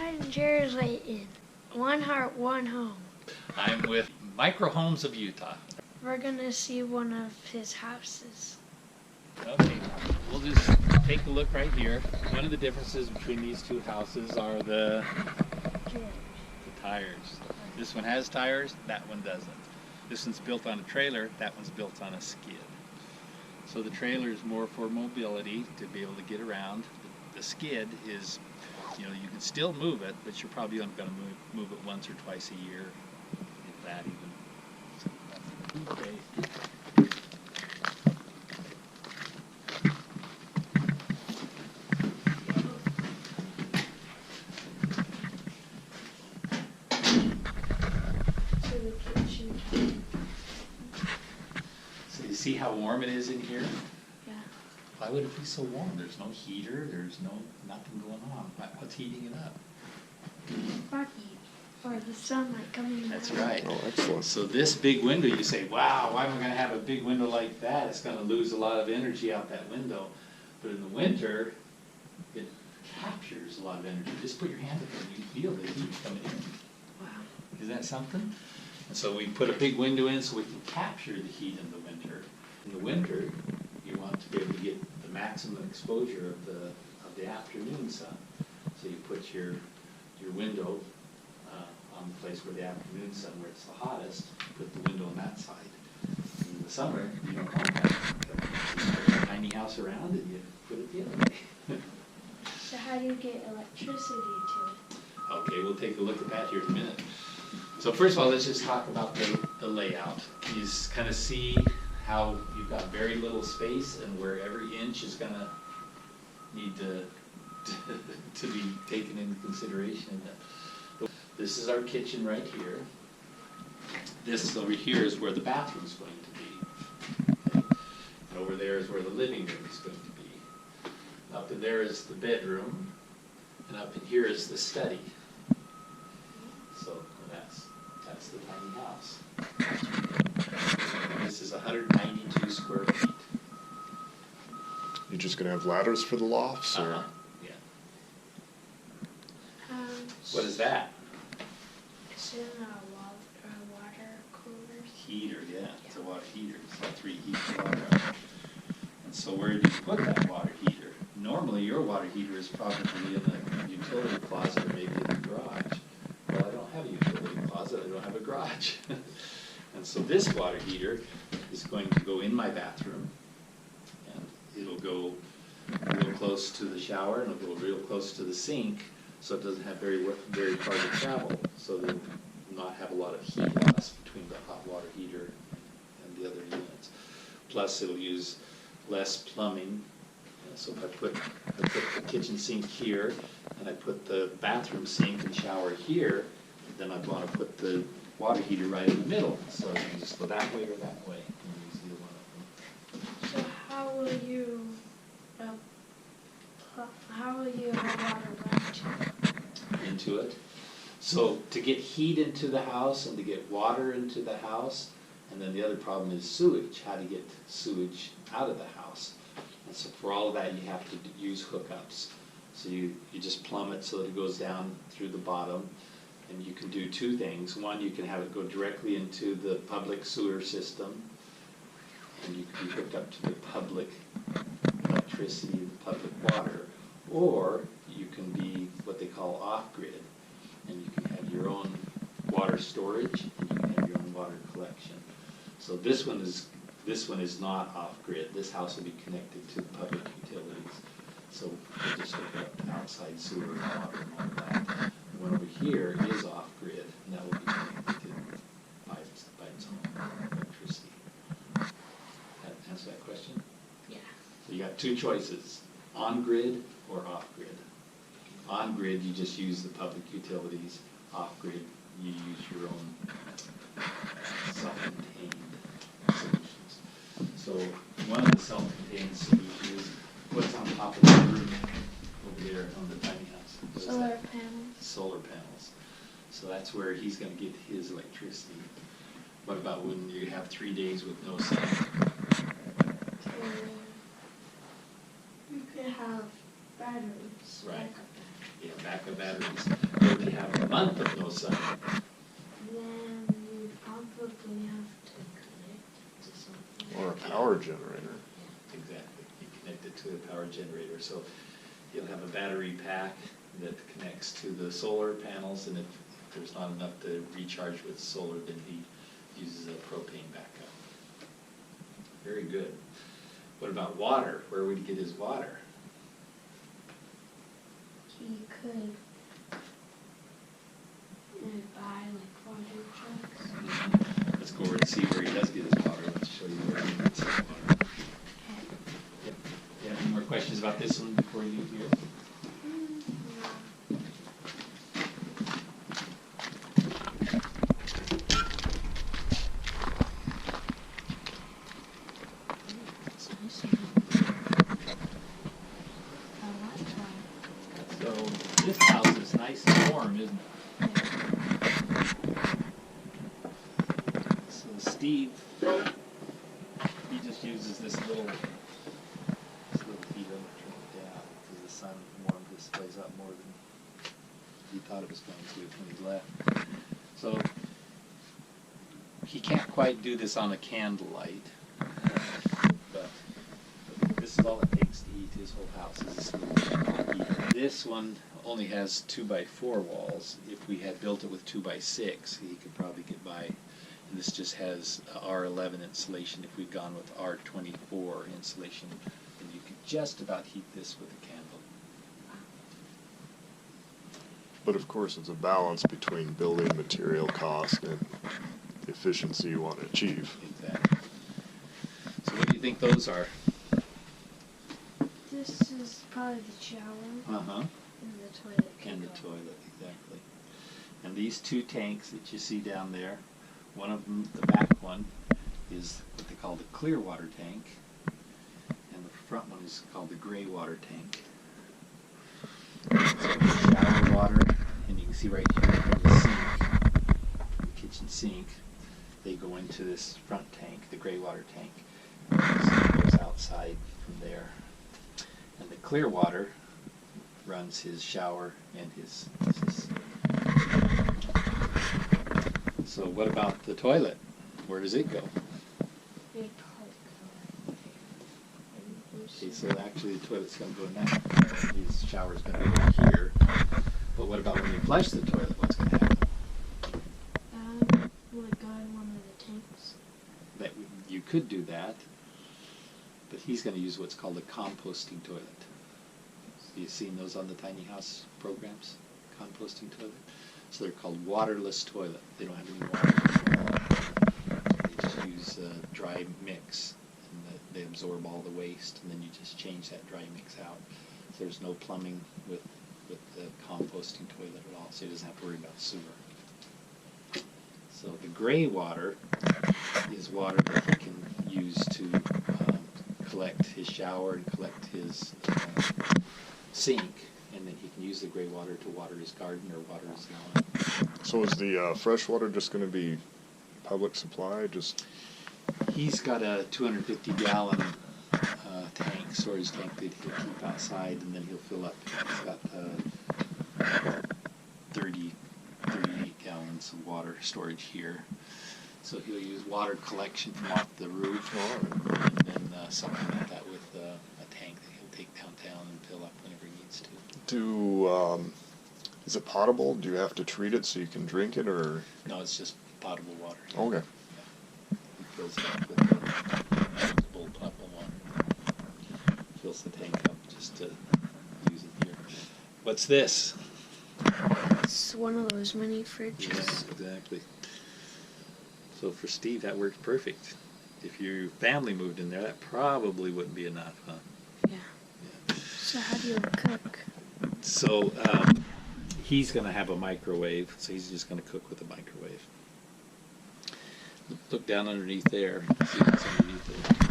Hi, I'm Jared Layton. One Heart, One Home. I'm with Micro Homes of Utah. We're gonna see one of his houses. Okay, we'll just take a look right here. One of the differences between these two houses are the tires. This one has tires, that one doesn't. This one's built on a trailer, that one's built on a skid. So the trailer is more for mobility, to be able to get around. The skid is, you know, you can still move it, but you're probably only going to move it once or twice a year, if that even. Okay. So the kitchen. So you see how warm it is in here? Yeah. Why would it be so warm? There's no heater, there's nothing going on. What's heating it up? Rocky. Or the sunlight coming That's out. right. Oh, excellent. So this big window, you say, wow, why am I going to have a big window like that? It's going to lose a lot of energy out that window. But in the winter, it captures a lot of energy. Just put your hand up there and you can feel the heat coming in. Wow. Isn't that something? And so we put a big window in so we can capture the heat in the winter. In the winter, you want to be able to get the maximum exposure of the afternoon sun. So you put your window on the place where the afternoon sun, where it's the hottest, put the window on that side. In the summer, you don't want that. You put a tiny house around and you put it the other way. So how do you get electricity to it? Okay, we'll take a look at that here in a minute. So first of all, let's just talk about the layout. You just kind of see how you've got very little space and where every inch is going to need to be taken into consideration. This is our kitchen right here. This over here is where the bathroom is going to be. Okay? And over there is where the living room is going to be. Up in there is the bedroom, and up in here is the study. So that's the tiny house. This is 192 square feet. You just gonna have ladders for the lofts, or? Yeah. Um, What is that? It's in a water cooler. Heater, yeah. It's a water heater. It's got 3 heats of water on it. And so where do you put that water heater? Normally your water heater is probably in the utility closet or maybe in the garage. Well, I don't have a utility closet. I don't have a garage. And so this water heater is going to go in my bathroom, and it'll go real close to the shower, and it'll go real close to the sink, so it doesn't have very far to travel, so that it will not have a lot of heat loss between the hot water heater and the other units. Plus, it'll use less plumbing. So if I put the kitchen sink here, and I put the bathroom sink and shower here, then I'd want to put the water heater right in the middle. So I can just go that way or that way, and use either one of them. So how will you have water run Into it. So to get heat into the house and to get water into the house, and then the other problem is sewage, how to get sewage out of the house. And so for all of that, you have to use hookups. So you just plumb it so that it goes down through the bottom. And you can do 2 things. One, you can have it go directly into the public sewer system, and you can be hooked up to the public electricity, the public water. Or you can be what they call off-grid, and you can have your own water storage, and you can have your own water collection. So this one is not off-grid. This house will be connected to the public utilities. So we'll just hook up to outside sewer and water and all that. The one over here is off-grid, and that will be connected by its own electricity. That answer that question? Yeah. So you got 2 choices, on-grid or off-grid. On-grid, you just use the public utilities. Off-grid, you use your own self-contained solutions. So one of the self-contained solutions is what's on top of the roof over there on the tiny house. What is Solar that? panels. Solar panels. So that's where he's going to get his electricity. What about when you have 3 days with no sun? You could have batteries. Right. Backup batteries. Yeah, backup batteries. When they have a month of no sun, Then you probably have to connect to something. Or a power generator. exactly, you connect it to a power generator. So you'll have a battery pack that connects to the solar panels, and if there's not enough to recharge with solar, then he uses a propane backup. Very good. What about water? Where would he get his water? He could buy like water trucks. Let's go over and see where he does get his water. Let's show you where he gets his water. Yep. You have any more questions about this one before you leave here? So this house is nice and warm, isn't it? So Steve, he just uses this little heater, turn it down, because the sun warmed this place up more than he thought it was going to when he left. So he can't quite do this on a candlelight, but this is all it takes to heat his whole house is this little heater. This one only has 2x4 walls. If we had built it with 2x6, he could probably get by. And this just has R11 insulation. If we'd gone with R24 insulation, then you could just about heat this with a candle. But of course, it's a balance between building material cost and the efficiency you want to achieve. Exactly. So what do you think those are? This is probably the shower Uh-huh. and the toilet. And the paper. toilet, exactly. And these two tanks that you see down there, one of them, the back one, is what they call the clear water tank, and the front one is called the gray water tank. So the shower water, and you can see right here from the sink, the kitchen sink, they go into this front tank, the gray water tank. And it goes outside from there. And the clear water runs his shower and his So what about the toilet? Where does it go? Big park. Okay, so actually the toilet's going to go in that. His shower's going to go here. But what about when you flush the toilet? What's going to happen? Will it go in one of the tanks? That you could do that, but he's going to use what's called a composting toilet. So you've seen those on the tiny house programs, composting toilet. So they're called waterless toilet. They don't have any water. They just use dry mix, and they absorb all the waste, and then you just change that dry mix out. So there's no plumbing with the composting toilet at all, so he doesn't have to worry about sewer. So the gray water is water that he can use to collect his shower and collect his sink, and then he can use the gray water to water his garden or water his lawn. So is the fresh water just going to be public supply? Just He's got a 250-gallon tank, storage tank that he'll keep outside, and then he'll fill up. He's got 38 gallons of water storage here. So he'll use water collection from off the roof, and then supplement that with a tank that he'll take downtown and fill up whenever he needs to. is it potable? Do you have to treat it so you can drink it, or? No, it's just potable water. Okay. Yeah. He fills it up with usable potable water. Fills the tank up just to use it here. What's this? It's one of those mini fridges. Yes, exactly. So for Steve, that works perfect. If your family moved in there, that probably wouldn't be enough, huh? Yeah. Yeah. So how do you cook? So he's going to have a microwave, so he's just going to cook with a microwave. Look down underneath there. See what's underneath there.